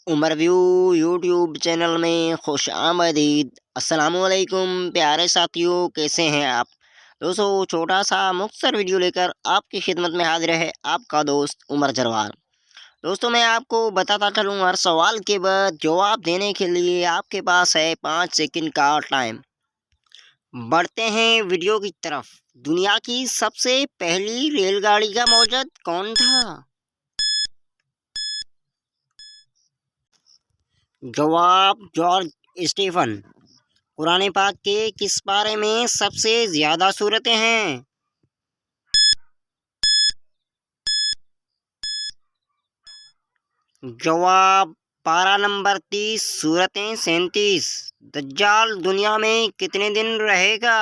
Umar view YouTube channel में खुश आमदीद। अस्सलामुअलैकुम प्यारे साथियों, कैसे हैं आप दोस्तों। छोटा सा मुख्तसर वीडियो लेकर आपकी खिदमत में हाजिर है आपका दोस्त उमर जरवार। दोस्तों, मैं आपको बताता चलूँ, हर सवाल के बाद जवाब देने के लिए आपके पास है 5 सेकंड का टाइम। बढ़ते हैं वीडियो की तरफ। दुनिया की सबसे पहली रेलगाड़ी का मौजूद कौन था? जवाब जॉर्ज स्टीफन। कुरान पाक के किस पारे में सबसे ज्यादा सूरतें हैं? जवाब पारा नंबर 30, सूरतें 37। दज्जाल दुनिया में कितने दिन रहेगा?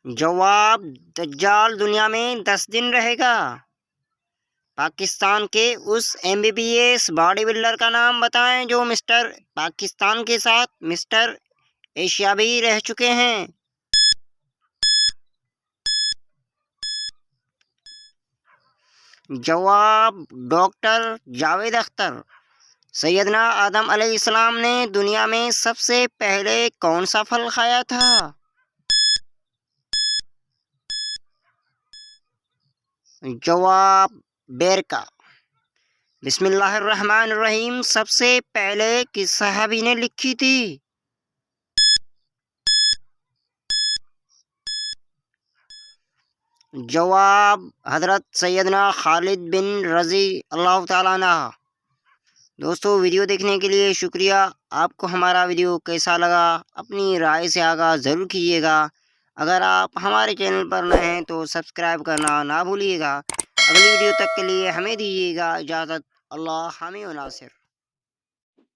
जवाब दज्जाल दुनिया में 10 दिन रहेगा। पाकिस्तान के उस एमबीबीएस बॉडी बिल्डर का नाम बताएं जो मिस्टर पाकिस्तान के साथ मिस्टर एशिया भी रह चुके हैं। जवाब डॉक्टर जावेद अख्तर। सैयदना आदम अलैहिस्सलाम ने दुनिया में सबसे पहले कौन सा फल खाया था? जवाब बेर का। बिस्मिल्लाहिर्रहमानिर्रहीम सबसे पहले किस सहाबी ने लिखी थी? जवाब हजरत सैयदना खालिद बिन रजी अल्लाह ताला अन्हु। दोस्तों, वीडियो देखने के लिए शुक्रिया। आपको हमारा वीडियो कैसा लगा अपनी राय से आगाह ज़रूर कीजिएगा। अगर आप हमारे चैनल पर नए हैं तो सब्सक्राइब करना ना भूलिएगा। अगली वीडियो तक के लिए हमें दीजिएगा इजाज़त। अल्लाह हामी व नासिर।